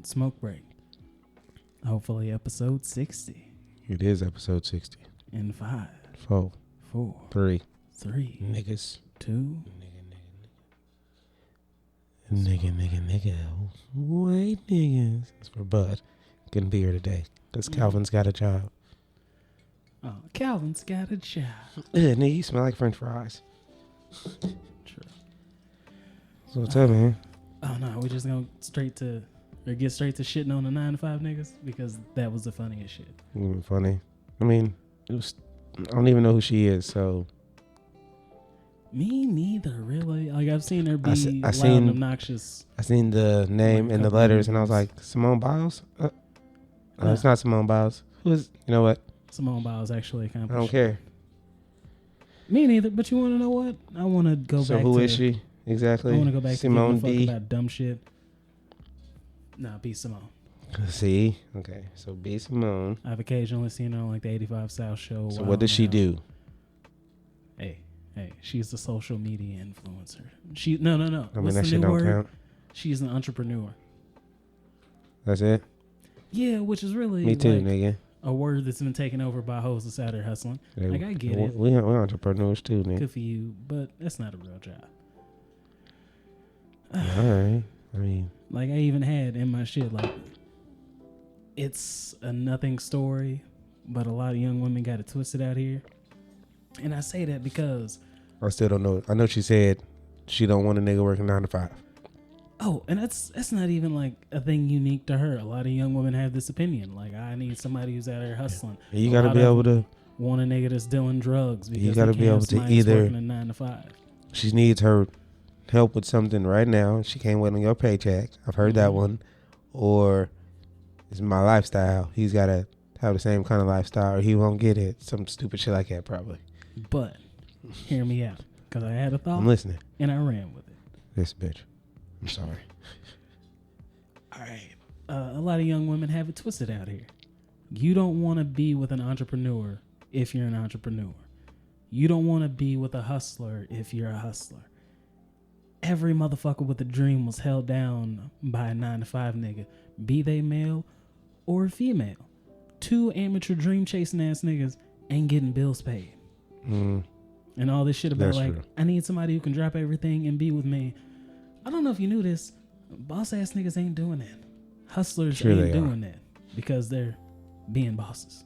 Smoke break. Hopefully episode 60. It is episode 60. In 5, 4, 4, 3, 3, niggas. 2. Nigga. White niggas. That's for Bud. Couldn't be here today because Calvin's got a job. Oh, Calvin's got a job. Nigga, you smell like French fries. True. So what's up, man? Oh no, we just gonna get straight to shitting on the 9 to 5 niggas because that was the funniest shit. Funny. I mean, I don't even know who she is, so. Me neither, really. Like I've seen her be I loud seen, and obnoxious. I seen the name and the letters, and I was like, Simone Biles? No, it's not Simone Biles. Who is? You know what? Simone Biles actually accomplished. I don't care. Me neither. But you want to know what? I want to go back. So who is she exactly? I want to go back Simone to giving a B. fuck about dumb shit. Nah, be Simone. See, okay, so B Simone. I've occasionally seen her on like the 85 South show. So what does she do? Hey, she's a social media influencer. No. I mean, What's that the shit new don't word? count. She's an entrepreneur. That's it? Yeah, which is really Me too, like nigga. a word that's been taken over by hoes that's out there hustling. Like, I get it. We're entrepreneurs too, nigga. Good for you, but that's not a real job. All right. I mean, like I even had in my shit, like, it's a nothing story, but a lot of young women got it twisted out here. And I say that because I still don't know. I know she said she don't want a nigga working 9 to 5. Oh, and that's not even like a thing unique to her. A lot of young women have this opinion. Like, I need somebody who's out there hustling. Yeah. You got to be able to want a nigga that's dealing drugs because you got to be able to either working a 9 to 5. She needs her help with something right now. She can't wait on your paycheck. I've heard that one. Or it's my lifestyle. He's got to have the same kind of lifestyle or he won't get it. Some stupid shit like that probably. But hear me out, because I had a thought. I'm listening. And I ran with it. This bitch. I'm sorry. All right. A lot of young women have it twisted out here. You don't want to be with an entrepreneur if you're an entrepreneur. You don't want to be with a hustler if you're a hustler. Every motherfucker with a dream was held down by a 9 to 5 nigga, be they male or female. 2 amateur dream chasing ass niggas ain't getting bills paid. And all this shit about like, true. I need somebody who can drop everything and be with me. I don't know if you knew this. Boss ass niggas ain't doing that. Hustlers ain't doing that because they're being bosses.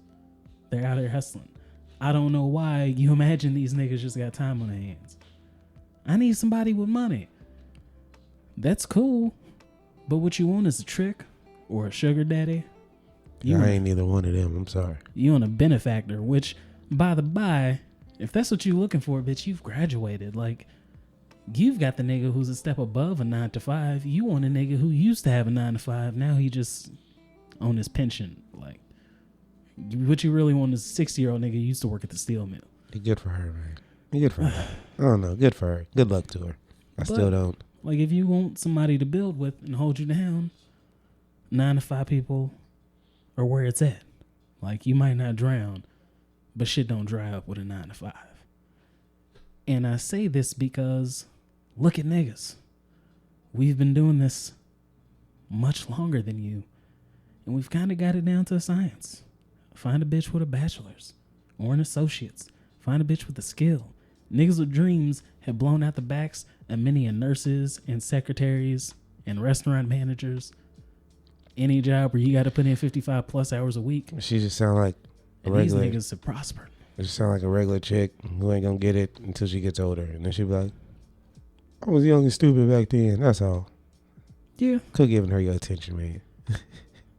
They're out here hustling. I don't know why you imagine these niggas just got time on their hands. I need somebody with money. That's cool. But what you want is a trick or a sugar daddy. I ain't neither one of them. I'm sorry. You want a benefactor, which, by the by, if that's what you're looking for, bitch, you've graduated. Like, you've got the nigga who's a step above a 9 to 5. You want a nigga who used to have a 9 to 5. Now he just on his pension. Like, what you really want is a 60-year-old nigga who used to work at the steel mill. Good for her, man. Good for her. I don't know. Good for her. Good luck to her. I still don't. Like, if you want somebody to build with and hold you down, 9 to 5 people are where it's at. Like, you might not drown, but shit don't dry up with a 9 to 5. And I say this because look at niggas. We've been doing this much longer than you, and we've kind of got it down to a science. Find a bitch with a bachelor's or an associate's. Find a bitch with a skill. Niggas with dreams have blown out the backs of many nurses and secretaries and restaurant managers. Any job where you got to put in 55 plus hours a week. She just sound like a regular. These niggas have prospered. She sound like a regular chick who ain't gonna get it until she gets older, and then she be like, "I was young and stupid back then. That's all." Yeah, could giving her your attention, man.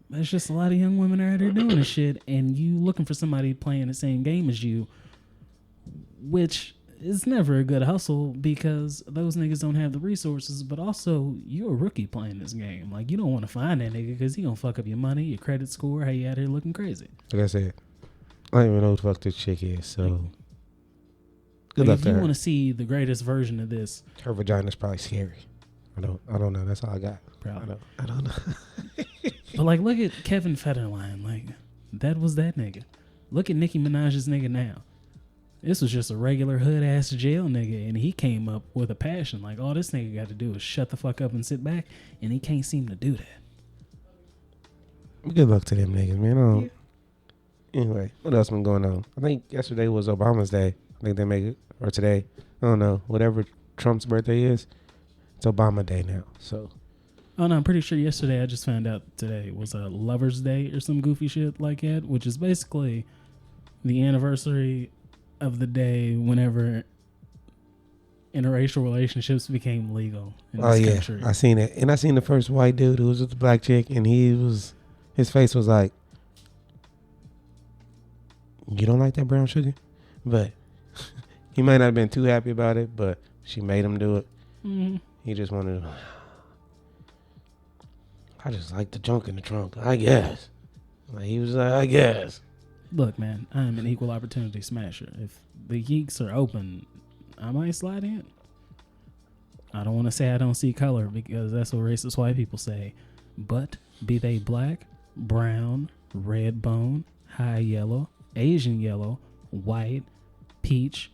There's just a lot of young women out there doing this shit, and you looking for somebody playing the same game as you, which is never a good hustle because those niggas don't have the resources, but also you're a rookie playing this game. Like, you don't want to find that nigga because he gonna fuck up your money, your credit score, how you out here looking crazy. Like I said, I don't even know who the fuck this chick is, so good luck to her. If you want to see the greatest version of this, her vagina's probably scary. I don't know. That's all I got. Probably. I don't know. But like, look at Kevin Federline. Like, that was that nigga. Look at Nicki Minaj's nigga now. This was just a regular hood ass jail nigga, and he came up with a passion. Like, all this nigga got to do is shut the fuck up and sit back, and he can't seem to do that. Good luck to them niggas, man. Anyway, what else been going on? I think yesterday was Obama's day. I think they make it, or today. I don't know. Whatever Trump's birthday is, it's Obama Day now. So. Oh no, I'm pretty sure yesterday I just found out today was a Lover's Day or some goofy shit like that, which is basically the anniversary of the day whenever interracial relationships became legal in this country. I seen it. And I seen the first white dude who was with the black chick, and his face was like, you don't like that brown sugar? But he might not have been too happy about it, but she made him do it. Mm-hmm. He just wanted to, I just like the junk in the trunk, I guess. Like he was like, I guess. Look, man, I'm an equal opportunity smasher. If the geeks are open, I might slide in. I don't want to say I don't see color because that's what racist white people say. But be they black, brown, red bone, high yellow, Asian yellow, white, peach,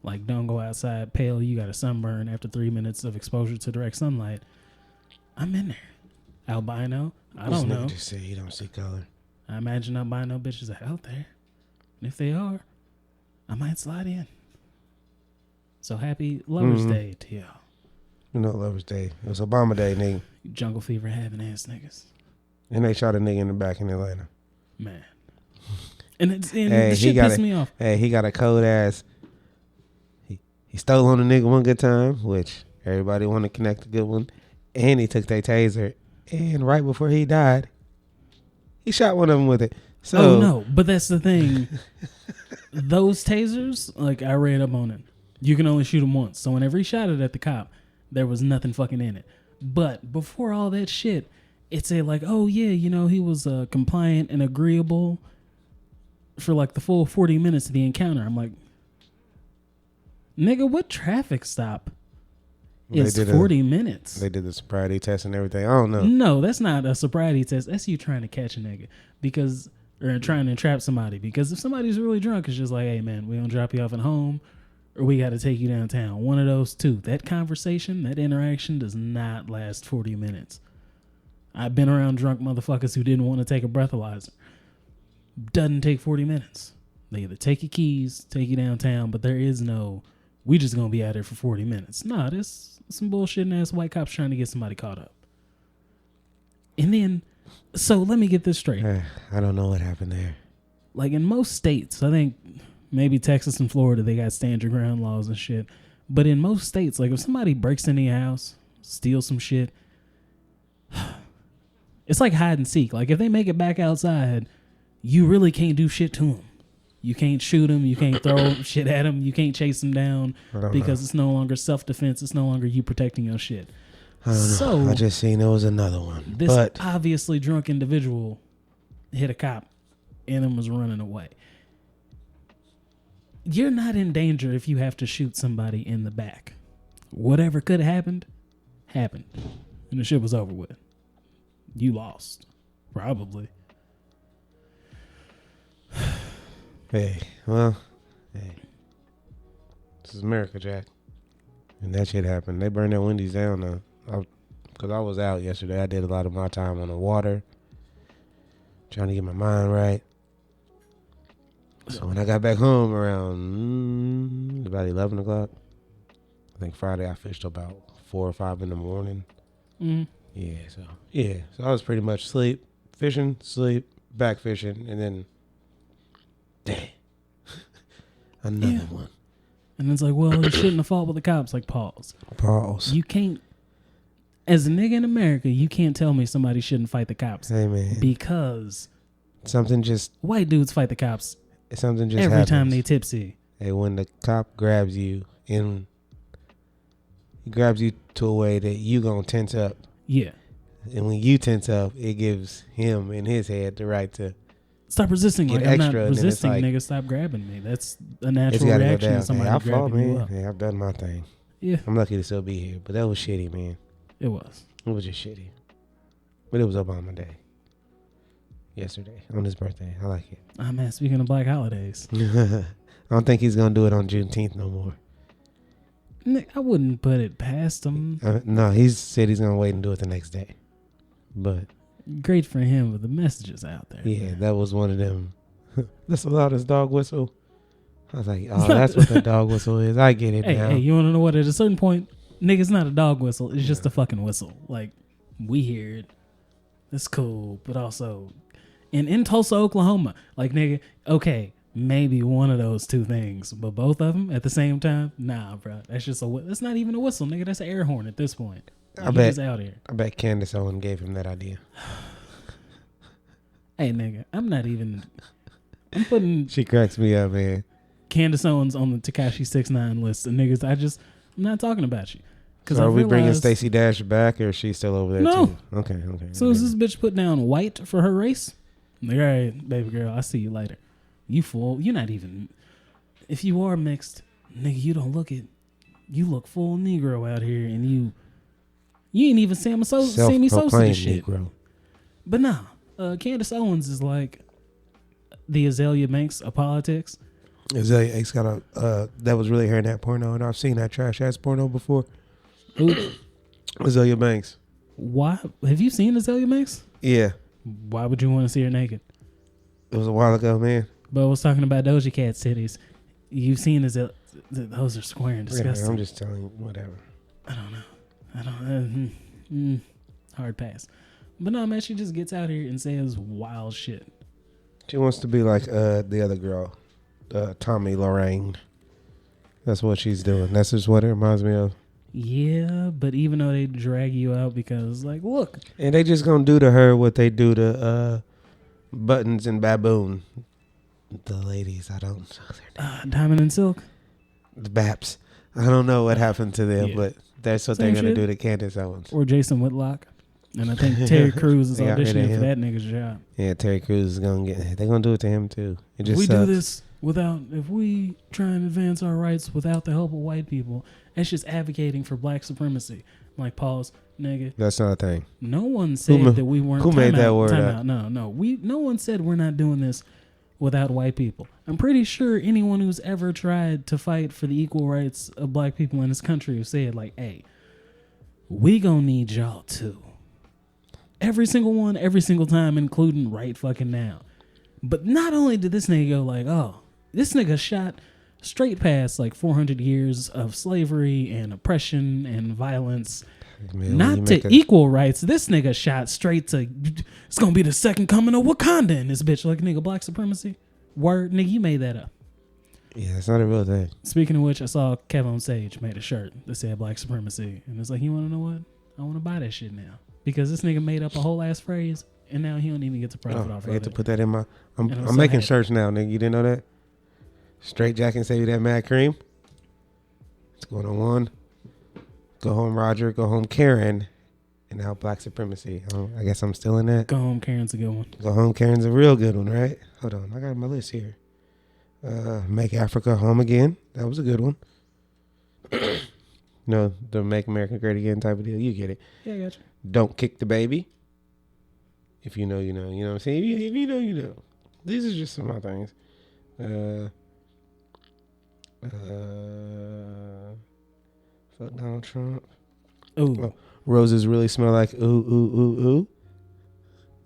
like don't go outside pale, you got a sunburn after 3 minutes of exposure to direct sunlight. I'm in there. Albino, I don't know. Just say you don't see color. I imagine albino bitches are out there. And if they are, I might slide in. So happy Lover's Day to y'all. You know Lover's Day. It was Obama Day, nigga. You jungle fever having ass niggas. And they shot a nigga in the back in Atlanta. Man. And the shit pissed me off. Hey, he got a cold ass. He stole on a nigga one good time, which everybody want to connect a good one. And he took their taser. And right before he died, he shot one of them with it. So, oh, no. But that's the thing. Those tasers, like I read up on it, you can only shoot them once. So whenever he shot it at the cop, there was nothing fucking in it. But before all that shit, it said like, oh yeah, you know, he was compliant and agreeable for like the full 40 minutes of the encounter. I'm like, nigga, what traffic stop is 40 minutes? They did the sobriety test and everything. I don't know. No, that's not a sobriety test. That's you trying to catch a nigga or trying to entrap somebody. Because if somebody's really drunk, it's just like, hey man, we gonna drop you off at home or we got to take you downtown. One of those two. That conversation, that interaction does not last 40 minutes. I've been around drunk motherfuckers who didn't want to take a breathalyzer. Doesn't take 40 minutes. They either take your keys, take you downtown, but there is no, we just going to be out there for 40 minutes. Nah, this some bullshitting ass white cops trying to get somebody caught up. And then, so let me get this straight. I don't know what happened there. Like in most states, I think maybe Texas and Florida, they got stand your ground laws and shit. But in most states, like if somebody breaks into your house, steals some shit, it's like hide and seek. Like if they make it back outside, you really can't do shit to them. You can't shoot them. You can't throw shit at them. You can't chase them down because it's no longer self-defense. It's no longer you protecting your shit. I don't know. I just seen there was another one. This obviously drunk individual hit a cop and then was running away. You're not in danger if you have to shoot somebody in the back. Whatever could have happened, happened. And the shit was over with. You lost. Probably. Hey. This is America, Jack. And that shit happened. They burned that Wendy's down now. Because I was out yesterday. I did a lot of my time on the water. Trying to get my mind right. So when I got back home around about 11 o'clock, I think Friday I fished about 4 or 5 in the morning. Mm. So I was pretty much sleep, back fishing, and then damn, another one. And it's like, well, you shouldn't have fought with the cops. Like, pause. You can't, as a nigga in America, you can't tell me somebody shouldn't fight the cops. Hey man, because white dudes fight the cops. Something just every happens. Time they tipsy. Hey, when the cop grabs you and he grabs you to a way that you gonna tense up. Yeah. And when you tense up, it gives him in his head the right to stop resisting. Get like extra, I'm not resisting, like, nigga. Stop grabbing me. That's a natural reaction to somebody grabbing you up. Hey, I've done my thing. Yeah. I'm lucky to still be here, but that was shitty, man. It was. It was just shitty. But it was Obama Day. Yesterday, on his birthday. I like it. Ah, man, speaking of black holidays. I don't think he's going to do it on Juneteenth no more. I wouldn't put it past him. No, he said he's going to wait and do it the next day. But Great for him, but the message is out there. Yeah, man. that was one of them. That's the loudest dog whistle. I was like, oh, that's what the dog whistle is. I get it now. Hey, you want to know what? At a certain point, nigga, it's not a dog whistle. It's just a fucking whistle. Like, we hear it. It's cool, but also, in Tulsa, Oklahoma, like, nigga, okay, maybe one of those two things, but both of them at the same time, nah, bro. That's just that's not even a whistle, nigga. That's an air horn at this point. Like, I bet. Just out here. I bet Candace Owens gave him that idea. Hey, nigga, I'm putting She cracks me up, man. Candace Owens on the Tekashi 6ix9ine list of niggas. I'm not talking about you. So are we bringing Stacey Dash back, or is she still over there No. too? Okay. So is this bitch put down white for her race? Like, all right, baby girl, I'll see you later. You fool. You're not even. If you are mixed, nigga, you don't look it. You look full Negro out here, and you ain't even Sammy Sosa to shit. Negro. But nah, Candace Owens is like the Azalea Banks of politics. Azalea Banks got that was really her in that porno, and I've seen that trash ass porno before. Azalea Banks. Why? Have you seen Azalea Banks? Yeah. Why would you want to see her naked? It was a while ago, man. But I was talking about Doja Cat's titties. You've seen those are square and disgusting. I'm just telling you, whatever. I don't know. Hard pass. But no, man, she just gets out here and says wild shit. She wants to be like the other girl, Tommy Lorraine. That's what she's doing. That's just what it reminds me of. Yeah, but even though they drag you out because, like, look. And they just gonna do to her what they do to Buttons and Baboon. The ladies, I don't know their name. Diamond and Silk? The Baps. I don't know what happened to them, but that's what Same they're going to shit. do to Candace Owens. Or Jason Whitlock. And I think Terry Crews is They got rid of auditioning for him. that nigga's job. Yeah, Terry Crews is going to get... They're going to do it to him, too. It just If we sucks. do this if we try and advance our rights without the help of white people, that's just advocating for black supremacy. I'm like, pause, nigga. That's not a thing. No one said that we weren't. Who made that word out. up? No. No one said we're not doing this without white people. I'm pretty sure anyone who's ever tried to fight for the equal rights of black people in this country have said, like, hey, we gonna need y'all too. Every single one, every single time, including right fucking now. But not only did this nigga go like, oh, this nigga shot straight past like 400 years of slavery and oppression and violence. Man, not to equal rights. This nigga shot straight to, it's going to be the second coming of Wakanda in this bitch. Like, nigga, black supremacy? Word, nigga, you made that up. Yeah, it's not a real thing. Speaking of which, I saw Kevin Sage made a shirt that said black supremacy. And it's like, you want to know what? I want to buy that shit now. Because this nigga made up a whole ass phrase, and now he don't even get to profit off of it. I get to put that in my... I'm so making happy. shirts now, nigga. You didn't know that? Straight Jack and save you that mad cream. It's going on one. Go home, Roger. Go home, Karen. And now black supremacy. I guess I'm still in that. Go home, Karen's a good one. Go home, Karen's a real good one, right? Hold on. I got my list here. Make Africa home again. That was a good one. No, the Make America Great Again type of deal. You get it. Yeah, I got you. Don't kick the baby. If you know, you know. You know what I'm saying? If you know, you know. These are just some of my things. Fuck Donald Trump. Ooh. Oh, roses really smell like ooh, ooh, ooh, ooh.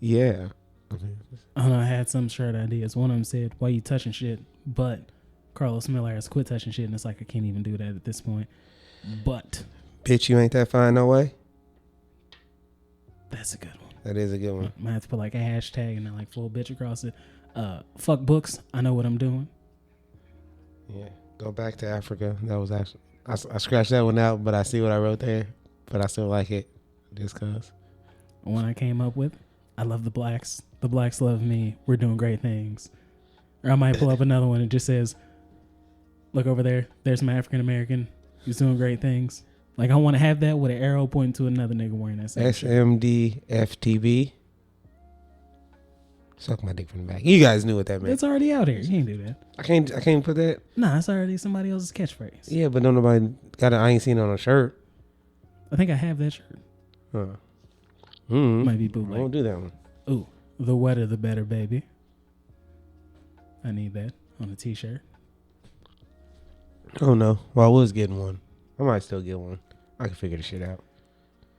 Yeah. I know I had some shirt ideas. One of them said, why you touching shit? But Carlos Miller has quit touching shit, and it's like, I can't even do that at this point. But Bitch, you ain't that fine, no way. that's a good one. That is a good one. I might have to put like a hashtag and then like full bitch across it. Fuck books. I know what I'm doing. Yeah. Go back to Africa. That was actually... I scratched that one out, but I see what I wrote there. But I still like it. Just cause. One I came up with, I love the blacks. The blacks love me. We're doing great things. Or I might pull up another one and just says, look over there. There's my African American. He's doing great things. Like, I want to have that with an arrow pointing to another nigga wearing that same shit. SMDFTB. Suck my dick from the back. You guys knew what that meant. It's already out here. You can't do that. I can't put that. Nah, it's already somebody else's catchphrase. Yeah, but don't nobody got it. I ain't seen it on a shirt. I think I have that shirt. Huh. Mm-hmm. Might be I bootleg. won't do that one. Ooh, the wetter the better, baby. I need that on a t-shirt. Oh no. Well, I was getting one. I might still get one. I can figure the shit out.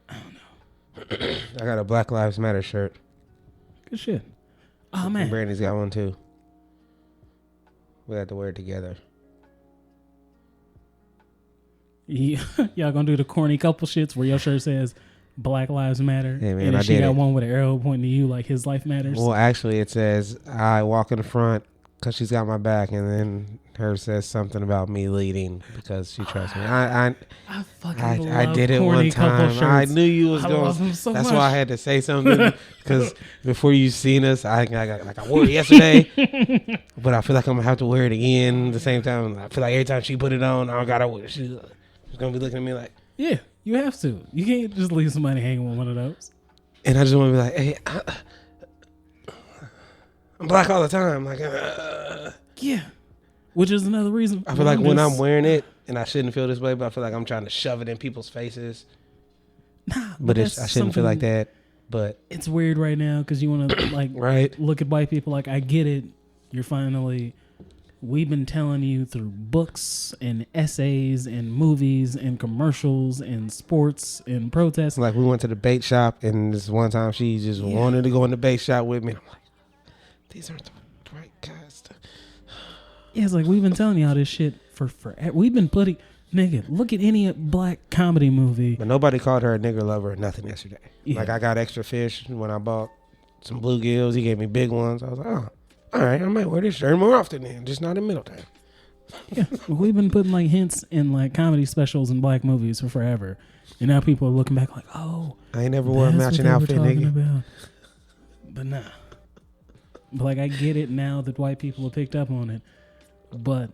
I don't know. I got a Black Lives Matter shirt. Good shit. Oh man, Brandy's got one too. We have to wear it together. Yeah, y'all gonna do the corny couple shits where your shirt says Black Lives Matter, Hey, man, and then I she did got it. one with an arrow pointing to you like his life matters. Well, actually, it says I walk in the front because she's got my back, and then hers says something about me leading because she trusts me. I fucking I love did it corny one time. couple I shirts. knew you was I going. love them so That's much. why I had to say something because before you seen us, I wore it yesterday, but I feel like I'm gonna have to wear it again at the same time. I feel like every time she put it on, I gotta wear it. She's gonna be looking at me like, Yeah, you have to. You can't just leave somebody hanging with one of those. and I just want to be like, hey, I'm black all the time. Like, Yeah, which is another reason. I feel like when I'm wearing it, and I shouldn't feel this way, but I feel like I'm trying to shove it in people's faces. Nah, But that's I shouldn't feel like something- that. But It's weird right now because you want to like right, look at white people like I get it. You're finally. We've been telling you through books and essays and movies and commercials and sports and protests. like we went to the bait shop, and this one time she just wanted to go in the bait shop with me. I'm like, these aren't the right guys. Yeah, it's like we've been telling y'all this shit for forever. We've been putting, nigga, look at any black comedy movie. But nobody called her a nigger lover or nothing yesterday. Yeah. Like I got extra fish when I bought some bluegills. He gave me big ones. I was like, oh, all right, I might wear this shirt more often then, just not in Middletown. Yeah, we've been putting like hints in like comedy specials in black movies for forever, and now people are looking back like, oh, I ain't never wore a that's matching what they outfit, were talking nigga. about. But nah, but like I get it now that white people have picked up on it, but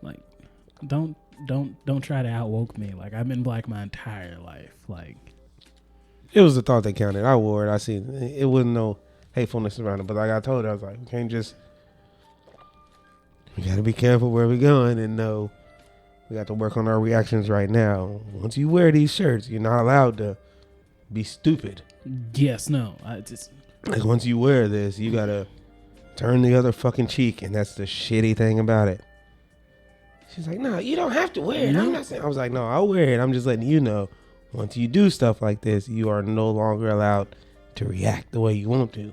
like, don't try to outwoke me. Like I've been black my entire life. Like It was the thought that counted. I wore it. I seen it. It wasn't no hatefulness around it. But like I told her, I was like, we can't just. We got to be careful where we're going and know we got to work on our reactions right now. Once you wear these shirts, you're not allowed to be stupid. yes, no, I just Like once you wear this, you got to turn the other fucking cheek. And that's the shitty thing about it. She's like, no, you don't have to wear it. I'm not saying. I was like, no, I'll wear it. I'm just letting you know. Once you do stuff like this, you are no longer allowed to react the way you want to.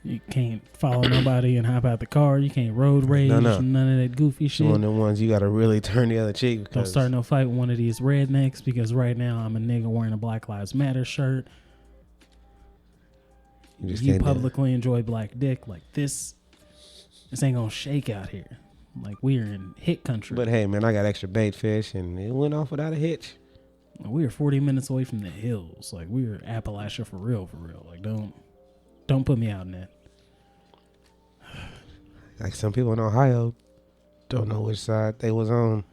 you can't follow nobody and hop out the car. You can't road rage. No. None of that goofy It's shit. one of the ones you got to really turn the other cheek. Don't Because start no fight with one of these rednecks because right now I'm a nigga wearing a Black Lives Matter shirt. you just You can't do it. publicly enjoy black dick. Like this ain't gonna shake out here. Like we are in hit country. But hey, man, I got extra bait fish, and it went off without a hitch. We are 40 minutes away from the hills. Like we are Appalachia for real, for real. Like don't put me out in that. Like some people in Ohio don't know which side they was on.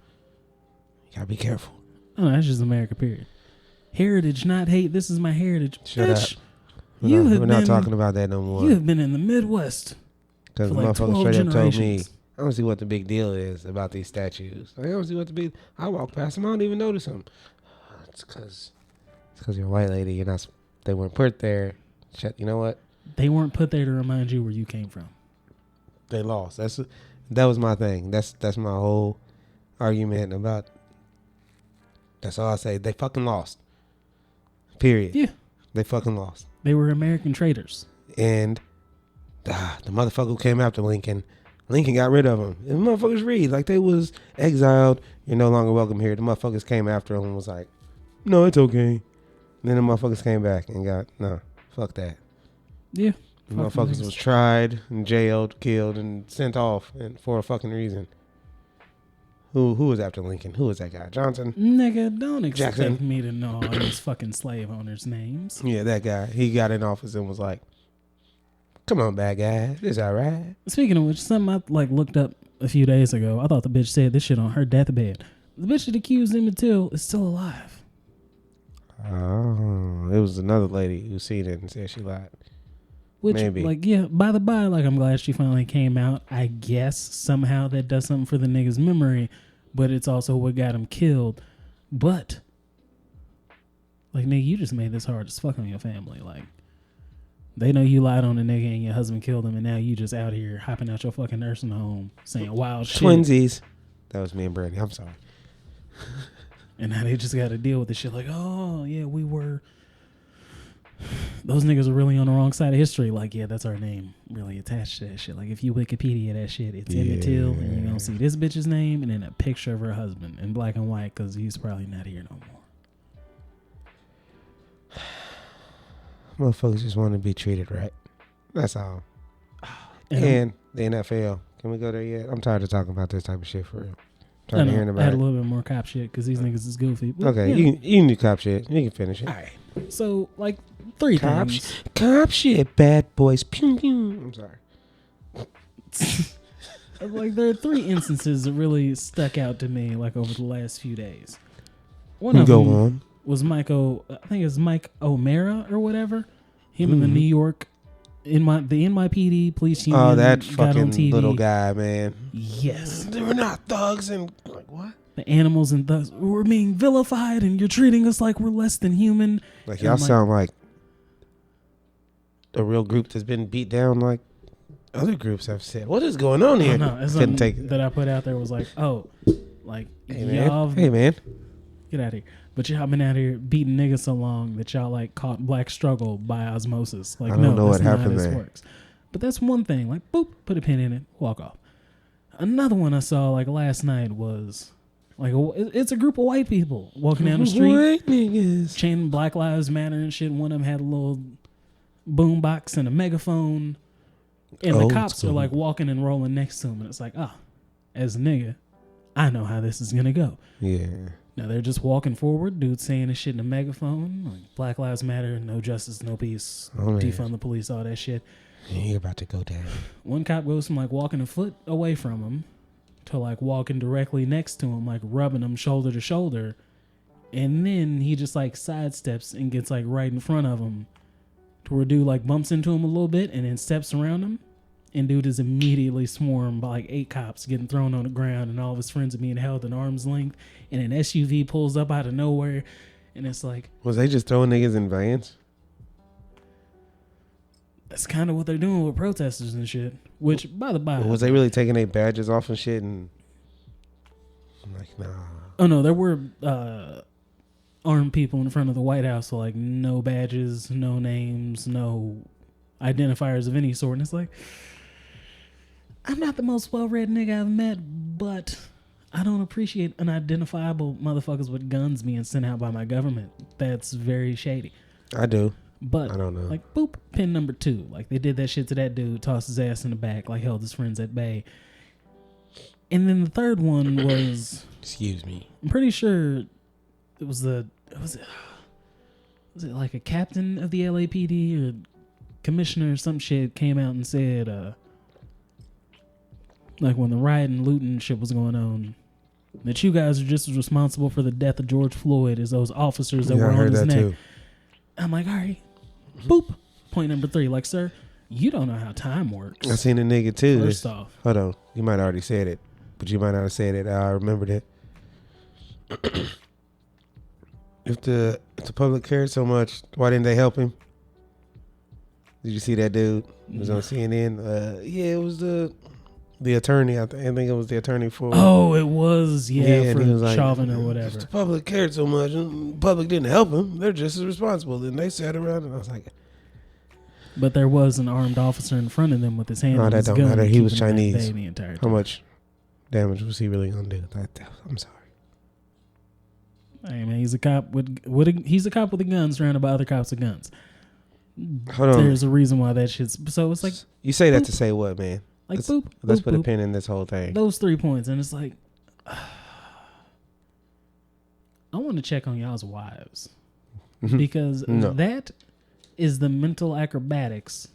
You gotta be careful. Oh, that's just America, period. Heritage, not hate. This is my heritage. Shut Bitch, up. We're We're not talking about that no more. You have been in the Midwest. Because the for like motherfucker 12 straight up told me, generations. I don't see what the big deal is about these statues. I don't see what the big. I walk past them, I don't even notice them. It's because you're a white lady. You're not. They weren't put there. Shut. You know what? They weren't put there to remind you where you came from. They lost. That was my thing. That's my whole argument about. That's all I say. They fucking lost. Period. Yeah. They fucking lost. They were American traitors. And the motherfucker who came after Lincoln got rid of them. And motherfuckers read like they was exiled. You're no longer welcome here. The motherfuckers came after him and was like, no, it's okay. And then the motherfuckers came back and got, no, fuck that. Yeah. The motherfuckers was tried and jailed, killed, and sent off and for a fucking reason. Who was after Lincoln? Who was that guy? Johnson? Nigga, don't expect Jackson. me to know all these fucking slave owners' names. Yeah, that guy. He got in office and was like, come on, bad guy. This all right. Speaking of which, something I like looked up a few days ago. I thought the bitch said this shit on her deathbed. The bitch that accused Emmett Till is still alive. Oh, it was another lady who seen it and said she lied. Which, Maybe. like, yeah, by the by, like, I'm glad she finally came out. I guess somehow that does something for the nigga's memory, but it's also what got him killed. But, like, nigga, you just made this hard as fuck on your family. Like, they know you lied on the nigga and your husband killed him, and now you just out here hopping out your fucking nursing home saying wild shit. Twinsies. That was me and Brandy. I'm sorry. And now they just got to deal with the shit like, oh, yeah, we were those niggas are really on the wrong side of history. Like, yeah, that's our name really attached to that shit. Like, if you Wikipedia that shit, it's Emmett Till, and you're gonna see this bitch's name and then a picture of her husband in black and white because he's probably not here no more. Motherfuckers just want to be treated right. That's all. And the NFL. Can we go there yet? I'm tired of talking about this type of shit for real. Tired of hearing about I had it. a little bit more cop shit because these niggas is goofy. But Okay, yeah. you can do cop shit. You can finish it. All right. So, like, 3 things. Cop shit, bad boys. Pew, pew. I'm sorry. Like, there are 3 instances that really stuck out to me, like, over the last few days. One of them was I think it was Mike O'Mara or whatever. Him in the New York, the NYPD police union. Oh, that got on fucking TV. little guy, man. Yes. They were not thugs and, like, what? The animals and thugs, we're being vilified and you're treating us like we're less than human. Like, y'all sound like a real group that's been beat down like other groups have said. What is going on here? No, couldn't take it. that I put out there was like, oh, like, Hey, y'all. man. Hey, man. Get out of here. But y'all been out here beating niggas so long that y'all like caught black struggle by osmosis. Like, I don't know that's what not happened how this there. works. But that's one thing. Like, boop, put a pin in it, walk off. Another one I saw like last night was like it's a group of white people walking down the street, White niggas. chanting Black Lives Matter and shit. One of them had a little boom box and a megaphone, and the cops are like walking and rolling next to him, and it's like, as a nigga, I know how this is gonna go. Yeah. Now they're just walking forward, dude saying this shit in a megaphone, like Black Lives Matter, no justice, no peace, defund the police, all that shit. You're about to go down. One cop goes from like walking a foot away from him to like walking directly next to him, like rubbing him shoulder to shoulder, and then he just like sidesteps and gets like right in front of him, to where dude like bumps into him a little bit and then steps around him, and dude is immediately swarmed by like 8 cops getting thrown on the ground, and all of his friends are being held at arm's length, and an SUV pulls up out of nowhere, and it's like, Was they just throwing niggas in vans? that's kind of what they're doing with protesters and shit. Which, by the by, Was they really taking their badges off and shit? And I'm like, nah. oh no, there were armed people in front of the White House, so like no badges, no names, no identifiers of any sort. And it's like, I'm not the most well-read nigga I've met, but I don't appreciate unidentifiable motherfuckers with guns being sent out by my government. That's very shady. I do. But I don't know. like, boop, pin number 2. Like, they did that shit to that dude, tossed his ass in the back, like held his friends at bay. And then the third one was, Excuse me. I'm pretty sure it was was it like a captain of the LAPD or commissioner or some shit came out and said, like when the riot and looting shit was going on, that you guys are just as responsible for the death of George Floyd as those officers that were on his neck. Too. I'm like, all right, boop. Point number 3, like, sir, you don't know how time works. I seen a nigga too. First off, hold on, you might already said it, but you might not have said it. I remembered it. If the public cared so much, why didn't they help him? Did you see that dude? It was on CNN. Yeah, it was the attorney. I think it was the attorney for. Oh, it was for like, Chauvin or whatever. If the public cared so much, the public didn't help him. They're just as responsible. Then they sat around, and I was like, but there was an armed officer in front of them with his hand on his gun. No, that don't matter. He was Chinese. The entire time. How much damage was he really gonna do? I'm sorry. Hey man, he's a cop with a gun surrounded by other cops with guns. Hold on. There's a reason why that shit's so. It's like, you say that to say what, man? Like, let's put a pin in this whole thing. Those 3 points, and it's like, I want to check on y'all's wives because that is the mental acrobatics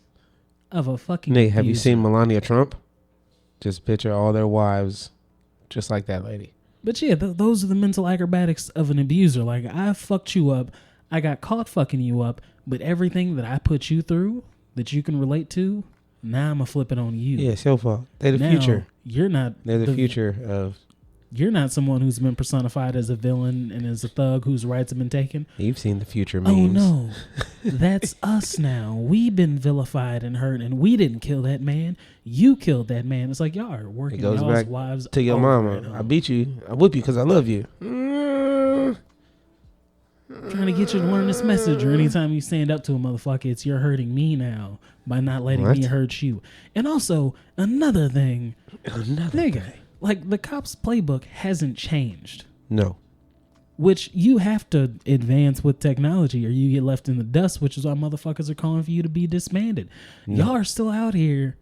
of a fucking Nate, have you abuser. seen Melania Trump? Just picture all their wives just like that lady. But yeah, those are the mental acrobatics of an abuser. Like, I fucked you up. I got caught fucking you up, but everything that I put you through that you can relate to, now I'm going to flip it on you. Yeah, it's your fault. They're the future. You're not. They're the future of. You're not someone who's been personified as a villain and as a thug whose rights have been taken. You've seen the future memes. Oh, no. That's us now. We've been vilified and hurt, and we didn't kill that man. You killed that man. It's like, y'all are working y'all's back wives. To your mama. I beat you. I whip you because I love you. trying to get you to learn this message, or anytime you stand up to a motherfucker, it's you're hurting me now by not letting me hurt you. And also, another thing, nigga, like the cops' playbook hasn't changed. No. Which you have to advance with technology or you get left in the dust, which is why motherfuckers are calling for you to be disbanded. No. Y'all are still out here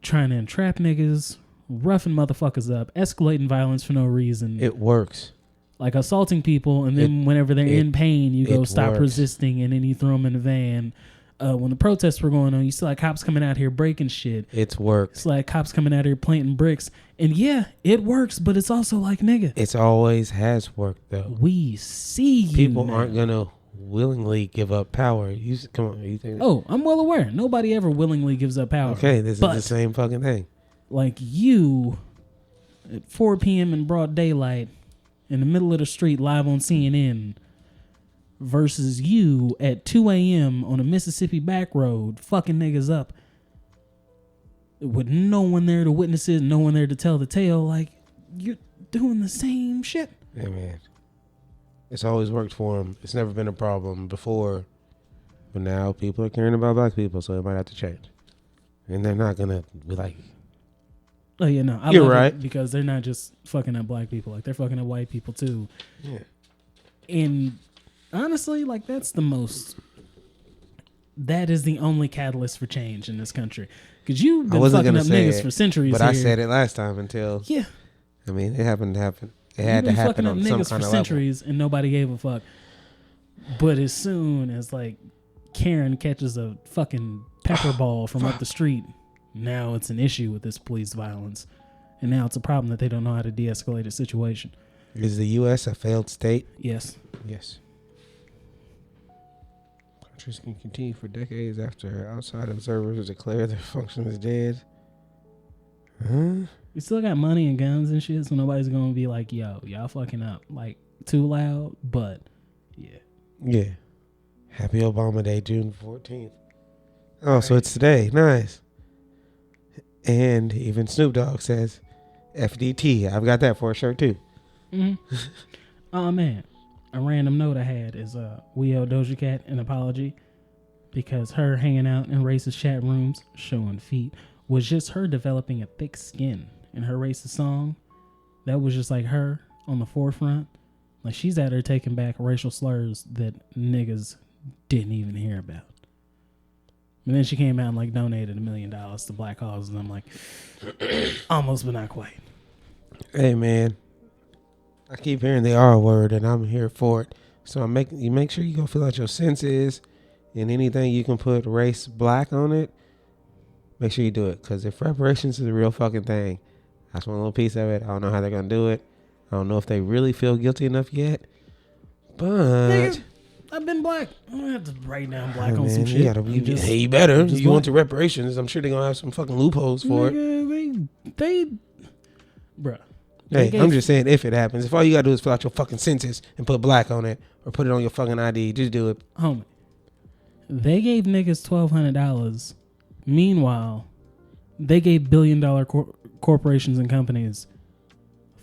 trying to entrap niggas, roughing motherfuckers up, escalating violence for no reason. It works. Like assaulting people, and then whenever they're in pain, you go stop works. resisting, and then you throw them in the van. When the protests were going on, you see like cops coming out here breaking shit. It's worked. It's like cops coming out here planting bricks. And yeah, it works, but it's also like, nigga. It's always has worked, though. We see you People now. aren't going to willingly give up power. Come on. You think? Oh, I'm well aware. Nobody ever willingly gives up power. Okay, this is the same fucking thing. Like you, at 4 p.m. in broad daylight, in the middle of the street, live on CNN, versus you at 2 a.m. on a Mississippi back road, fucking niggas up, with no one there to witness it, no one there to tell the tale. Like, you're doing the same shit. Yeah, man. It's always worked for them. It's never been a problem before. But now people are caring about black people, so it might have to change. And they're not going to be like... Oh, yeah, no. You're right. Because they're not just fucking up black people. Like, they're fucking up white people, too. Yeah. And honestly, like, that is the only catalyst for change in this country. Because you've been fucking up niggas for centuries. But I said it last time until... Yeah. I mean, it happened to happen. It had to happen on some kind of level. You've been fucking up niggas for centuries and nobody gave a fuck. But as soon as, like, Karen catches a fucking pepper ball from up the street, now it's an issue with this police violence. And now it's a problem that they don't know how to de-escalate a situation. Is the U.S. a failed state? Yes. Yes. Countries can continue for decades after outside observers declare their function is dead. Huh? We still got money and guns and shit, so nobody's going to be like, yo, y'all fucking up. Like, too loud, but yeah. Yeah. Happy Obama Day, June 14th. Oh, so it's today. Nice. And even Snoop Dogg says FDT. I've got that for a shirt too. Mm-hmm. Oh man, a random note I had is we owe Doja Cat an apology because her hanging out in racist chat rooms showing feet was just her developing a thick skin in her racist song. That was just like her on the forefront. Like she's out there taking back racial slurs that niggas didn't even hear about. And then she came out and like donated $1 million to black causes. And I'm like, almost, but not quite. Hey man, I keep hearing the R word, and I'm here for it. So you make sure you go fill out your census, and anything you can put race black on it, make sure you do it. Because if reparations is a real fucking thing, that's one little piece of it. I don't know how they're gonna do it. I don't know if they really feel guilty enough yet. But nigga, I've been black. I don't have to write down black on some shit. You better. You want to reparations? I'm sure they're gonna have some fucking loopholes for it. They bruh. Hey, I'm just saying if it happens. If all you gotta do is fill out your fucking census and put black on it or put it on your fucking ID, just do it. Homie, they gave niggas $1,200. Meanwhile, they gave billion-dollar corporations and companies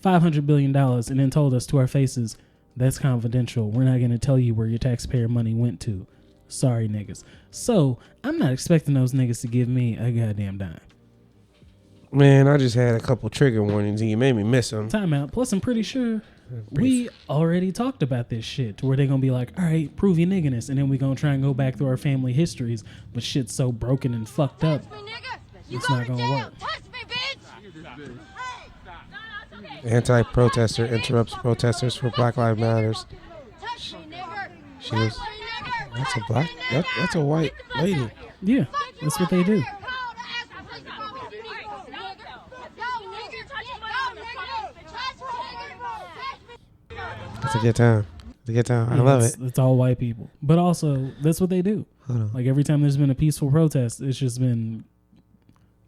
$500 billion and then told us to our faces, that's confidential. We're not going to tell you where your taxpayer money went to. Sorry, niggas. So, I'm not expecting those niggas to give me a goddamn dime. Man, I just had a couple trigger warnings and you made me miss them. Time out. Plus, I'm pretty sure we already talked about this shit to where they're going to be like, all right, prove your nigginess. And then we're going to try and go back through our family histories. But shit's so broken and fucked up. It's not going to work. Touch me, bitch! Anti-protester interrupts protesters for Black Lives Matters. She was... That's a black... That's a white lady. Yeah, that's what they do. It's a good time. It's a good time. I love it. It's all white people. But also, that's what they do. Like every time there's been a peaceful protest, it's just been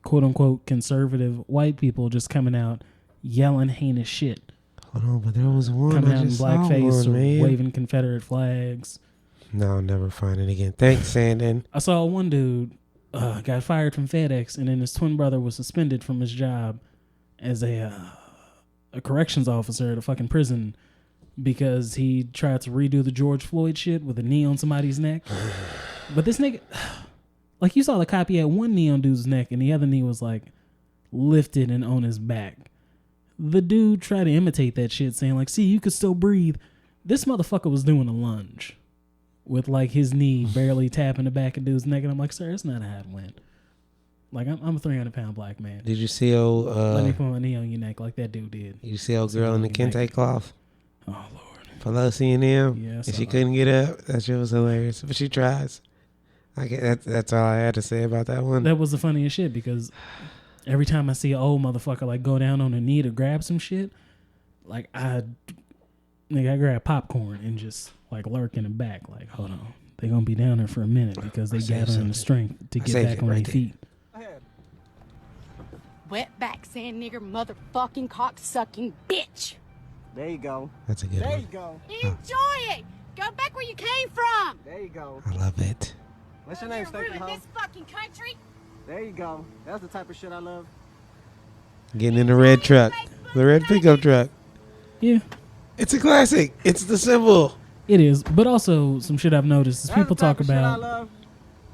quote-unquote conservative white people just coming out yelling heinous shit. Hold on, but there was one coming I out in just blackface saw one, or waving Confederate flags. No, I'll never find it again. Thanks, Sandin. I saw one dude got fired from FedEx, and then his twin brother was suspended from his job as a corrections officer at a fucking prison because he tried to redo the George Floyd shit with a knee on somebody's neck. But this nigga, like, you saw the cop, he had one knee on dude's neck and the other knee was like lifted and on his back. The dude tried to imitate that shit, saying like, see, you could still breathe. This motherfucker was doing a lunge with like his knee barely tapping the back of dude's neck, and I'm like, sir, it's not how it went. Like, I'm a 300-pound black man. Did you see let me put my knee on your neck like that dude did. You see old girl in the kente cloth? Oh Lord. Pelosi and him. Yeah, and she couldn't get up. That shit was hilarious. But she tries. That's all I had to say about that one. That was the funniest shit, because every time I see an old motherfucker like go down on a knee to grab some shit, like I grab popcorn and just like lurk in the back, like, hold on, they gonna be down there for a minute because they gathering the strength to get back on their feet. Wetback sand nigger motherfucking cocksucking bitch. There you go. That's a good There one. you go. Enjoy it. Go back where you came from. There you go. I love it. What's your name, You're Stinking ruining Hoe? this fucking country. There you go. That's the type of shit I love. Getting in the red truck. The red pickup truck. Yeah, It's a classic. It's the symbol. it is. But also some shit I've noticed is That's people the type talk of shit I about love.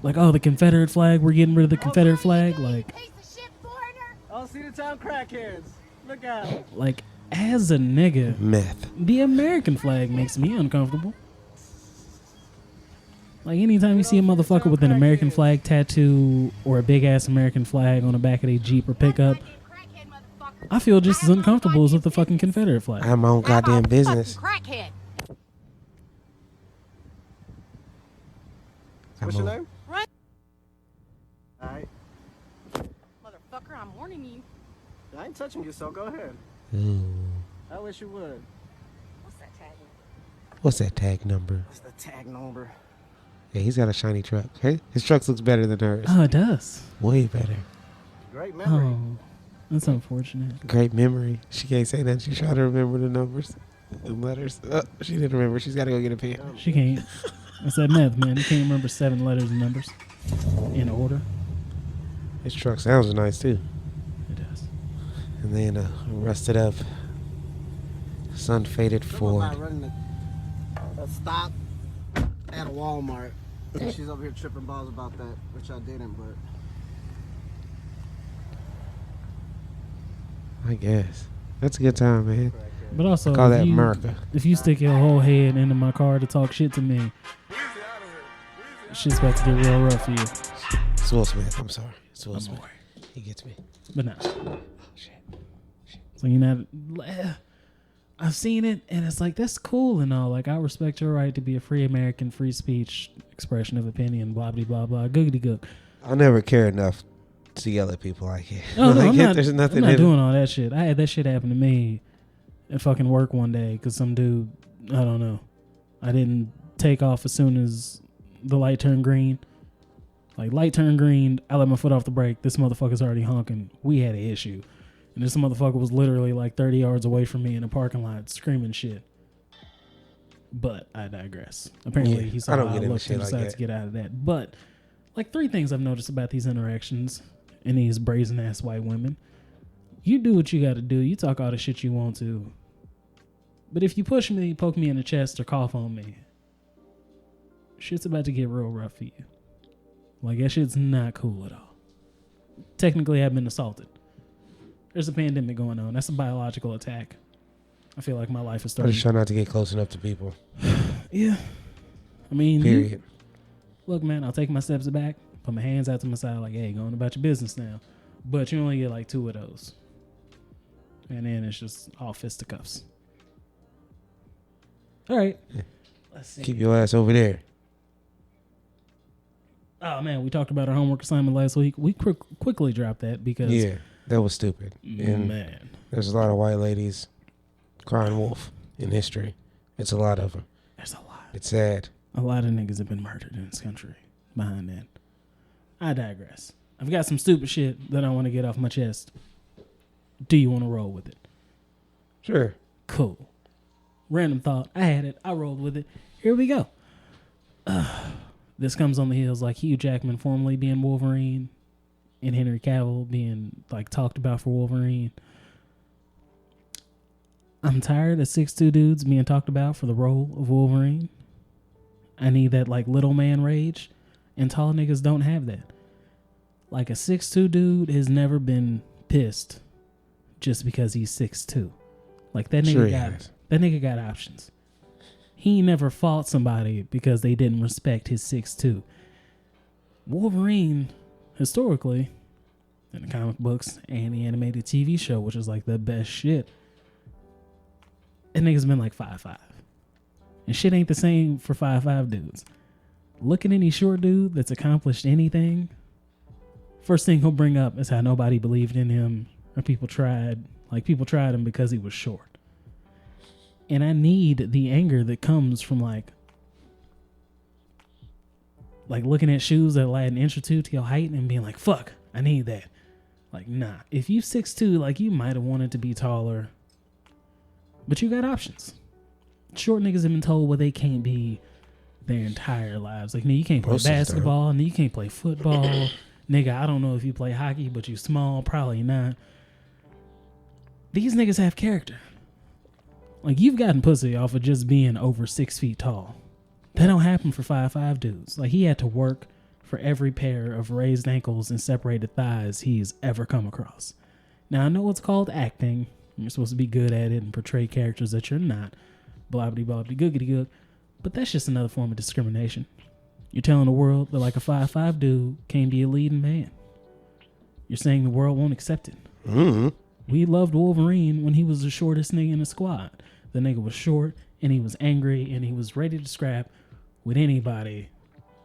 like, oh, the Confederate flag, we're getting rid of the Confederate flag. Like, Piece of shit foreigner. Oh, see the town crackheads. Look out. like as a nigga, Meth. the American flag makes me uncomfortable. Like, anytime you see a motherfucker with an American flag tattoo or a big ass American flag on the back of their Jeep or pickup, Crackhead motherfucker. I feel just as uncomfortable as with the fucking Confederate I flag. have my own goddamn business. Crackhead. What's your I'm name? Run. Alright. Motherfucker, I'm warning you. I ain't touching you, so go ahead. Ooh. I wish you would. What's that tag? What's that tag number? What's the tag number? Yeah, he's got a shiny truck. Hey, his truck looks better than hers. Oh, it does. Way better. Great memory. Oh, that's unfortunate. Great memory. She can't say that. She's trying to remember the numbers and letters. She didn't remember. She's got to go get a pen. She can't. That's that math, man. You can't remember 7 letters and numbers in order. His truck sounds nice, too. It does. And then a rusted up, sun-faded Someone Ford. running a stop at a Walmart. She's over here tripping balls about that, which I didn't, but I guess. That's a good time, man. But also, Call that if you, Murica. if you stick your whole head into my car to talk shit to me, shit's about to get real rough for you. It's Will Smith. I'm sorry. It's Will I'm Smith. aware. He gets me. But no. So you're not. I've seen it, and it's like, that's cool and all. Like, I respect your right to be a free American, free speech, expression of opinion, blah, blah, blah, blah, googity gook. I never care enough to yell at people like it. No, Like, I'm not, there's nothing I'm not in doing all that shit. I had that shit happen to me at fucking work one day because some dude, I don't know, I didn't take off as soon as the light turned green. Like, light turned green, I let my foot off the brake. This motherfucker's already honking. We had an issue. And this motherfucker was literally like 30 yards away from me in a parking lot screaming shit. But I digress. Apparently, Yeah, he I saw don't how I get into looked shit and like decided that. to get out of that. But, like, 3 things I've noticed about these interactions and these brazen-ass white women. You do what you got to do. You talk all the shit you want to. But if you push me, poke me in the chest, or cough on me, shit's about to get real rough for you. Like, that shit's not cool at all. Technically, I've been assaulted. There's a pandemic going on. That's a biological attack. I feel like my life is I just starting. try not to get close enough to people. Yeah. I mean, Period. look, man, I'll take my steps back, put my hands out to my side like, hey, going about your business now. But you only get like 2 of those. And then it's just all fisticuffs. All right. Let's see. Keep your ass over there. Oh, man, we talked about our homework assignment last week. We quickly dropped that because, Yeah, that was stupid. And man, there's a lot of white ladies crying wolf in history. It's a lot of them. there's a lot. It's sad. A lot of niggas have been murdered in this country behind that. I digress. I've got some stupid shit that I want to get off my chest. Do you want to roll with it? Sure. Cool. Random thought. I had it. I rolled with it. Here we go. This comes on the heels like Hugh Jackman formerly being Wolverine and Henry Cavill being like talked about for Wolverine. I'm tired of 6'2" dudes being talked about for the role of Wolverine. I need that like little man rage, and tall niggas don't have that. Like a 6'2" dude has never been pissed just because he's 6'2". Like that nigga got options. He never fought somebody because they didn't respect his 6'2". Wolverine, historically, in the comic books and the animated TV show, which is like the best shit, that nigga's been like 5'5". And shit ain't the same for 5'5" dudes. Look at any short dude that's accomplished anything, first thing he'll bring up is how nobody believed in him or people tried him because he was short. And I need the anger that comes from like looking at shoes that add an inch or two to your height and being like, fuck, I need that. Like, nah. If you 6'2", like you might have wanted to be taller, but you got options. Short niggas have been told what they can't be their entire lives. Like, nigga, you can't play basketball, nigga, you can't play football. Nigga, I don't know if you play hockey, but you small, probably not. These niggas have character. Like, you've gotten pussy off of just being over 6 feet tall. That don't happen for 5'5" dudes. Like, he had to work for every pair of raised ankles and separated thighs he's ever come across. Now, I know it's called acting. You're supposed to be good at it and portray characters that you're not. Blah-blah-blah, googity-goog. But that's just another form of discrimination. You're telling the world that like a 5'5" dude can't be a leading man. You're saying the world won't accept it. Mm-hmm. We loved Wolverine when he was the shortest nigga in the squad. The nigga was short, and he was angry, and he was ready to scrap with anybody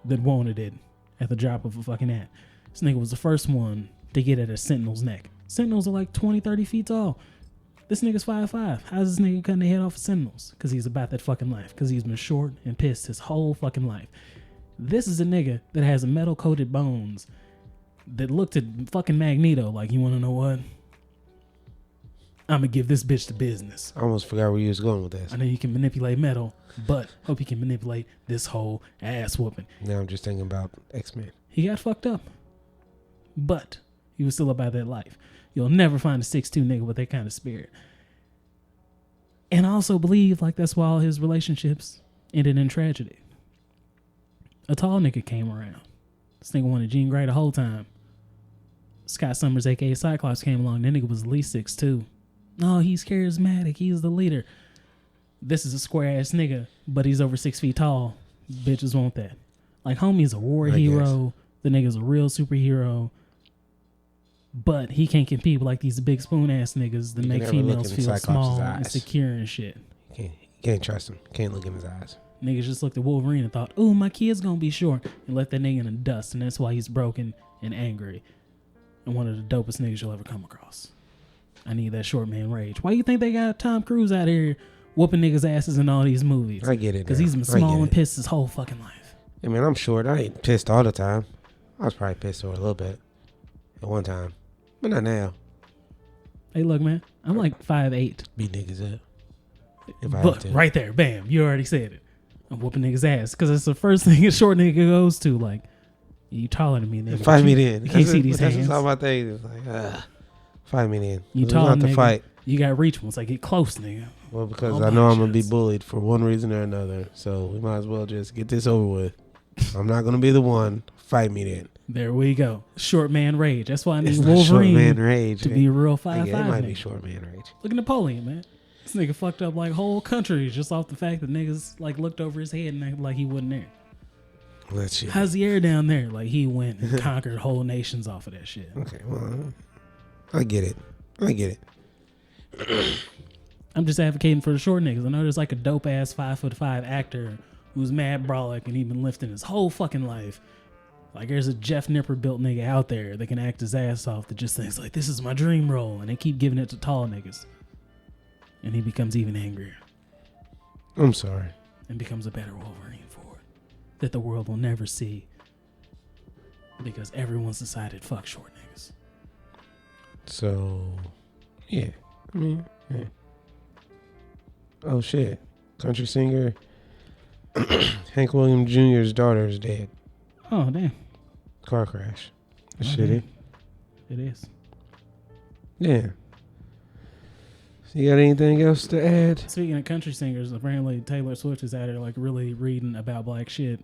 that wanted it at the drop of a fucking hat. This nigga was the first one to get at a Sentinel's neck. Sentinels are like 20, 30 feet tall. This nigga's 5'5". How's this nigga cutting the head off of Sentinels? Because he's about that fucking life. Because he's been short and pissed his whole fucking life. This is a nigga that has a metal-coated bones that looked at fucking Magneto like, you want to know what? I'm going to give this bitch the business. I almost forgot where you was going with this. I know you can manipulate metal, but hope you can manipulate this whole ass whooping. Now I'm just thinking about X-Men. He got fucked up, but he was still about that life. You'll never find a 6'2" nigga with that kind of spirit. And I also believe like that's why all his relationships ended in tragedy. A tall nigga came around. This nigga wanted Jean Grey the whole time. Scott Summers, aka Cyclops, came along. That nigga was at least 6'2". No, he's charismatic. He's the leader. This is a square ass nigga, but he's over 6 feet tall. Bitches want that. Like, homie's a war hero. The nigga's a real superhero. But he can't compete with like these big spoon ass niggas that make females feel small and secure and shit. You can't trust him. Can't look in his eyes. Niggas just looked at Wolverine and thought, ooh, my kid's gonna be short, and left that nigga in the dust, and that's why he's broken and angry. And one of the dopest niggas you'll ever come across. I need that short man rage. Why you think they got Tom Cruise out here whooping niggas' asses in all these movies? I get it. Because he's been small and pissed his whole fucking life. I mean, I'm short. I ain't pissed all the time. I was probably pissed for a little bit at one time. But not now. Hey, look, man. I'm like 5'8". Beat niggas up. If I Look, right there. Bam. You already said it. I'm whooping niggas' ass. Because it's the first thing a short nigga goes to. Like, you taller than me, nigga. Fight me then. You can't see these hands. That's all my thing. It's like, fight me then. You taller, nigga. To fight. You got reach once I get close, nigga. Well, because I know I'm going to be bullied for one reason or another. So we might as well just get this over with. I'm not going to be the one. Fight me then. There we go. Short man rage. That's why I need Wolverine to be a real 5'5". It might be short man rage. Look at Napoleon, man. This nigga fucked up like whole countries just off the fact that niggas like looked over his head and acted like he wasn't there. Let's see. How's the air down there? Like he went and conquered whole nations off of that shit. Okay, well, I get it. I'm just advocating for the short niggas. I know there's like a dope ass 5'5" actor who's mad brolic and he been lifting his whole fucking life. Like there's a Jeff Nipper built nigga out there that can act his ass off that just thinks like this is my dream role, and they keep giving it to tall niggas. And he becomes even angrier. I'm sorry. And becomes a better Wolverine for it. That the world will never see. Because everyone's decided fuck short niggas. So, yeah. I mean, yeah. Oh shit. Country singer Hank Williams Jr.'s daughter is dead. Oh, damn. Car crash. That's shitty. It is. Yeah. You got anything else to add? Speaking of country singers, apparently Taylor Swift is out here like really reading about black shit.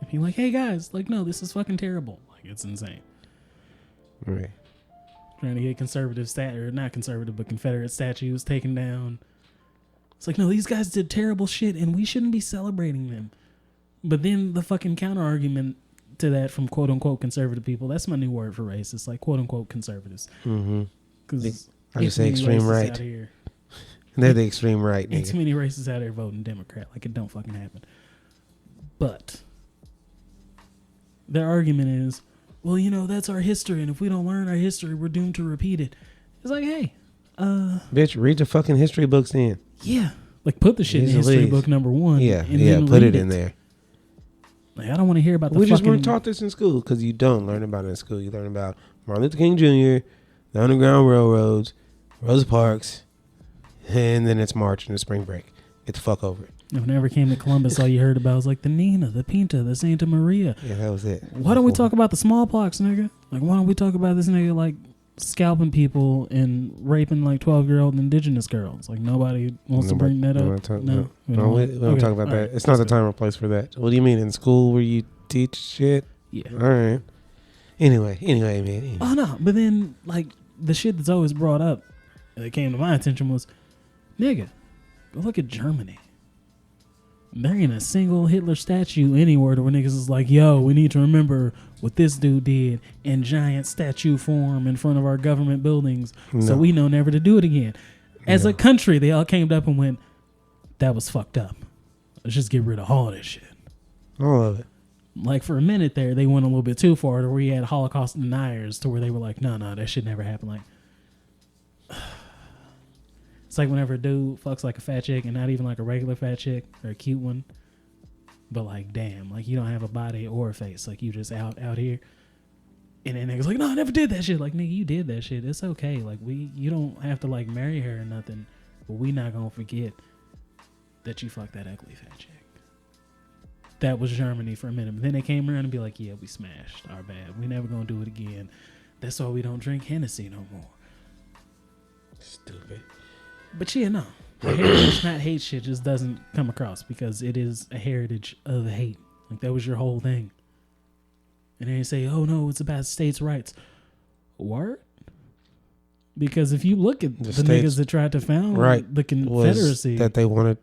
And being like, hey guys, like no, this is fucking terrible. Like it's insane. Right. Trying to get not conservative, but Confederate statues taken down. It's like, no, these guys did terrible shit and we shouldn't be celebrating them. But then the fucking counter argument to that from quote unquote conservative people, that's my new word for racist, like quote unquote conservatives. Because I just say extreme right. They're the extreme right. Ain't too many racists out there voting Democrat. Like it don't fucking happen. But their argument is, well, you know, that's our history, and if we don't learn our history, we're doomed to repeat it. It's like, hey, bitch, read your fucking history books then. Yeah, like put the shit in history book number 1. Yeah, and then put it in there. Like I don't want to hear about the. We just weren't taught this in school because you don't learn about it in school. You learn about Martin Luther King Jr., the Underground Railroads, Rosa Parks, and then it's March and the spring break. Get the fuck over it. Whenever it came to Columbus, all you heard about was like the Nina, the Pinta, the Santa Maria. Yeah, that was it. Why don't we talk about the smallpox, nigga? Like, why don't we talk about this nigga like scalping people and raping like 12-year-old indigenous girls? Like nobody wants to bring that up. No, we don't talk about that. It's not the time or place for that. What do you mean in school where you teach shit? Yeah. All right. Anyway, man. Oh no, but then like the shit that's always brought up that came to my attention was, nigga, go look at Germany. There ain't a single Hitler statue anywhere where niggas is like, yo, we need to remember what this dude did in giant statue form in front of our government buildings so we know never to do it again. As a country, they all came up and went, that was fucked up. Let's just get rid of all this shit. All of it. Like for a minute there, they went a little bit too far to where you had Holocaust deniers to where they were like, no, that shit never happened. Like, it's like whenever a dude fucks like a fat chick and not even like a regular fat chick or a cute one, but like, damn, like you don't have a body or a face. Like you just out here. And then niggas like, no, I never did that shit. Like, nigga, you did that shit. It's okay. Like you don't have to like marry her or nothing, but we not gonna forget that you fucked that ugly fat chick. That was Germany for a minute. But then they came around and be like, yeah, we smashed. Our bad. We never gonna do it again. That's why we don't drink Hennessy no more. Stupid. But yeah, no. Heritage not hate shit just doesn't come across because it is a heritage of hate. Like that was your whole thing. And then you say, oh no, it's about states' rights. What? Because if you look at the niggas that tried to found the Confederacy, that they wanted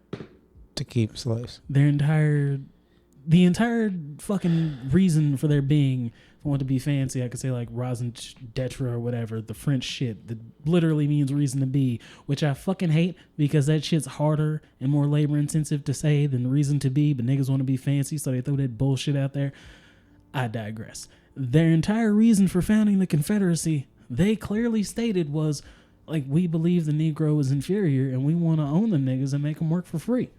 to keep slaves. The entire fucking reason for their being, if I want to be fancy, I could say like raison d'etre or whatever, the French shit that literally means reason to be, which I fucking hate because that shit's harder and more labor intensive to say than reason to be, but niggas want to be fancy, so they throw that bullshit out there. I digress. Their entire reason for founding the Confederacy, they clearly stated was like, we believe the Negro is inferior and we want to own the niggas and make them work for free.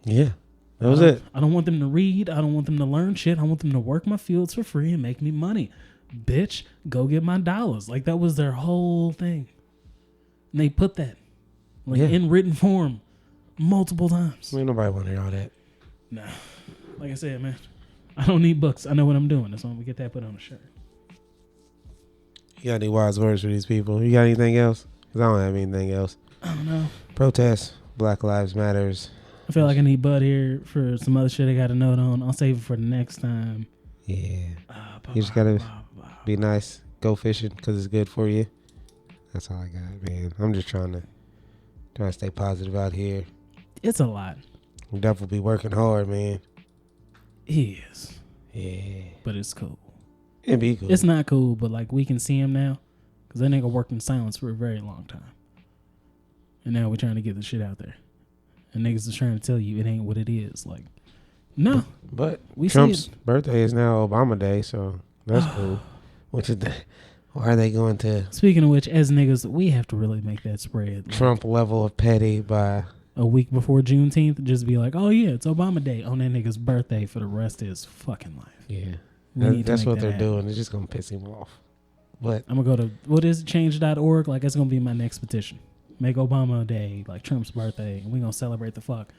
Yeah. That was it. I don't want them to read. I don't want them to learn shit. I want them to work my fields for free and make me money. Bitch, go get my dollars. Like that was their whole thing. And they put that in written form multiple times. Ain't nobody want to hear all that. Nah. Like I said, man, I don't need books. I know what I'm doing. That's why we get that put on a shirt. You got any wise words for these people? You got anything else? Because I don't have anything else. I don't know. Protests. Black Lives Matters. I feel like I need Bud here for some other shit I got to note on. I'll save it for the next time. Yeah. You just got to be nice. Go fishing because it's good for you. That's all I got, man. I'm just trying to stay positive out here. It's a lot. We'll definitely be working hard, man. He is. Yeah. But it's cool. It'd be cool. It's not cool, but like we can see him now because that nigga worked in silence for a very long time. And now we're trying to get the shit out there. And niggas is trying to tell you it ain't what it is. Like, no. But Trump's birthday is now Obama Day, so that's cool. Which is why are they going to... Speaking of which, as niggas, we have to really make that spread. Trump level of petty by... A week before Juneteenth, just be like, oh yeah, it's Obama Day on that nigga's birthday for the rest of his fucking life. Yeah. That's what they're doing. It's just going to piss him off. But I'm going to go to, what is it, change.org? Like, that's going to be my next petition. Make Obama Day, like Trump's birthday, and we're going to celebrate the fuck.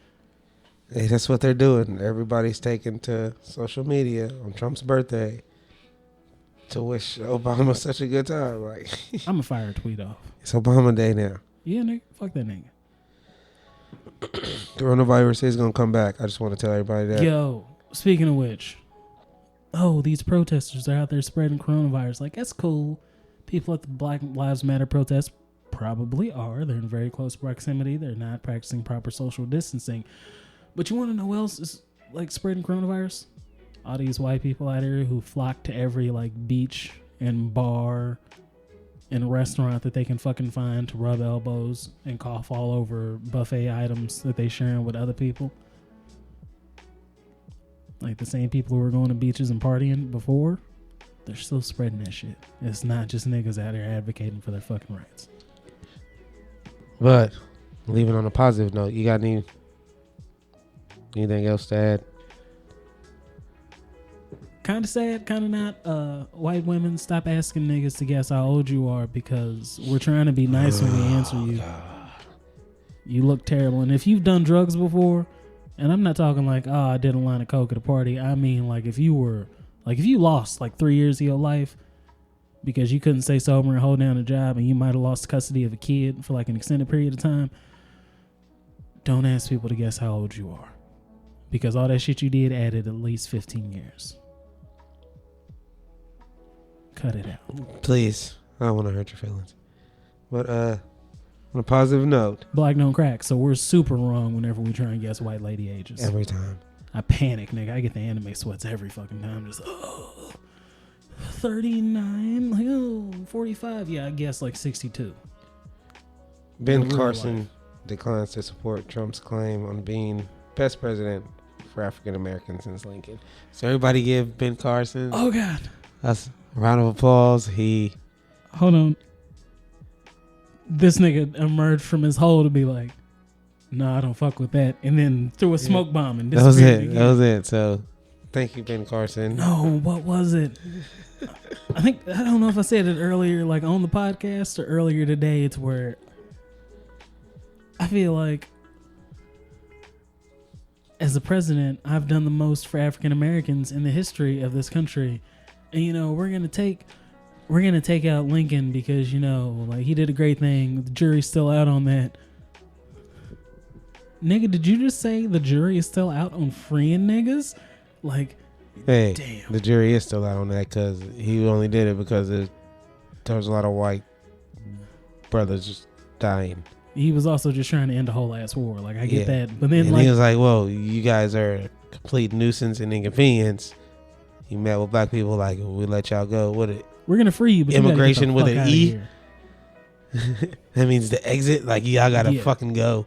Hey, that's what they're doing. Everybody's taking to social media on Trump's birthday to wish Obama such a good time. Like, I'm going to fire a tweet off. It's Obama Day now. Yeah, nigga. Fuck that nigga. Coronavirus is gonna come back. I just want to tell everybody that. Yo, speaking of which, these protesters are out there spreading coronavirus. Like, that's cool. People at the Black Lives Matter protest probably are. They're in very close proximity. They're not practicing proper social distancing. But you want to know who else is like spreading coronavirus? All these white people out here who flock to every like beach and bar and restaurant that they can fucking find to rub elbows and cough all over buffet items that they sharing with other people. Like the same people who were going to beaches and partying before, they're still spreading that shit. It's not just niggas out there advocating for their fucking rights. But leaving on a positive note, you got anything else to add? Kind of sad, kind of not. White women, stop asking niggas to guess how old you are because we're trying to be nice when we answer you. You look terrible. And if you've done drugs before, and I'm not talking like, I did a line of coke at a party. I mean, like if you lost like 3 years of your life because you couldn't stay sober and hold down a job and you might have lost custody of a kid for like an extended period of time, don't ask people to guess how old you are because all that shit you did added at least 15 years. Cut it out. Please. I don't want to hurt your feelings. But on a positive note. Black don't crack, so we're super wrong whenever we try and guess white lady ages. Every time. I panic, nigga. I get the anime sweats every fucking time. Just, 39? Like, 45? Yeah, I guess like 62. Ben Carson declines to support Trump's claim on being best president for African Americans since Lincoln. So everybody give Ben Carson. Oh, God. That's a round of applause. Hold on. This nigga emerged from his hole to be like, no, I don't fuck with that. And then threw a smoke bomb and disappeared. That was it. So thank you, Ben Carson. No, what was it? I don't know if I said it earlier, like on the podcast or earlier today. It's where I feel like as a president, I've done the most for African Americans in the history of this country. And, we're going to take out Lincoln because, like he did a great thing. The jury's still out on that. Nigga, did you just say the jury is still out on freeing niggas? Like, hey, damn. The jury is still out on that because he only did it because there was a lot of white brothers just dying. He was also just trying to end a whole ass war. Like, I get that. But then, and he was like, whoa, you guys are a complete nuisance and inconvenience. He met with black people like, we let y'all go. We're going to free you, but immigration you with an E? That means the exit? Like, y'all got to fucking go.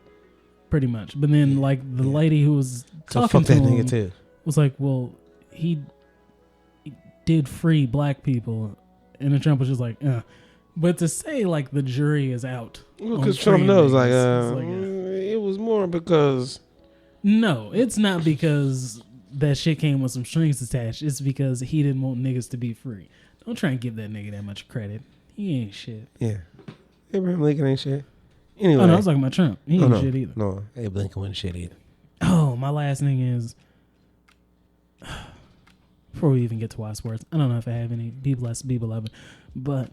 Pretty much. But then, like, the lady who was talking to him nigga too. Was like, well, he did free black people. And then Trump was just like, But to say, like, the jury is out. Well, because Trump knows, it was more because... No, it's not because that shit came with some strings attached. It's because he didn't want niggas to be free. Don't try and give that nigga that much credit. He ain't shit. Yeah. Abraham Lincoln ain't shit. Anyway. Oh, no, I was talking about Trump. He ain't shit either. No, Abe Lincoln wasn't shit either. Oh, my last thing is... Before we even get to wise words, I don't know if I have any. Be blessed, be beloved. But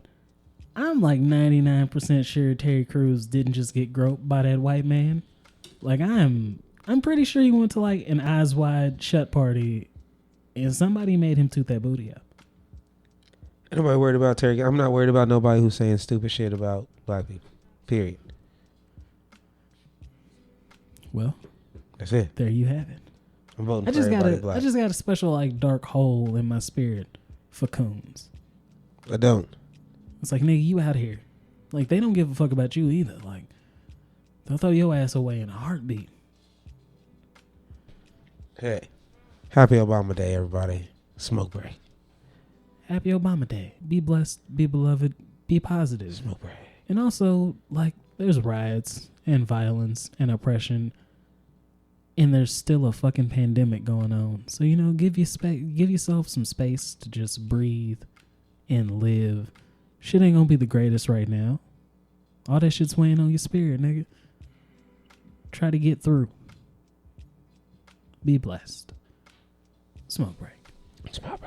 I'm like 99% sure Terry Crews didn't just get groped by that white man. Like, I'm pretty sure he went to like an Eyes Wide Shut party and somebody made him toot that booty up. Ain't nobody worried about Terry. I'm not worried about nobody who's saying stupid shit about black people. Period. Well, that's it. There you have it. I'm voting for everybody black. I just got a special like dark hole in my spirit for coons. I don't. It's like, nigga, you out here. Like, they don't give a fuck about you either. Like, they'll throw your ass away in a heartbeat. Hey, happy Obama Day, everybody. Smoke break. Happy Obama Day. Be blessed, be beloved, be positive. Smoke break. And also, like, there's riots and violence and oppression, and there's still a fucking pandemic going on. So, give yourself some space to just breathe and live. Shit ain't gonna be the greatest right now. All that shit's weighing on your spirit, nigga. Try to get through. Be blessed. Smoke break. Smoke break.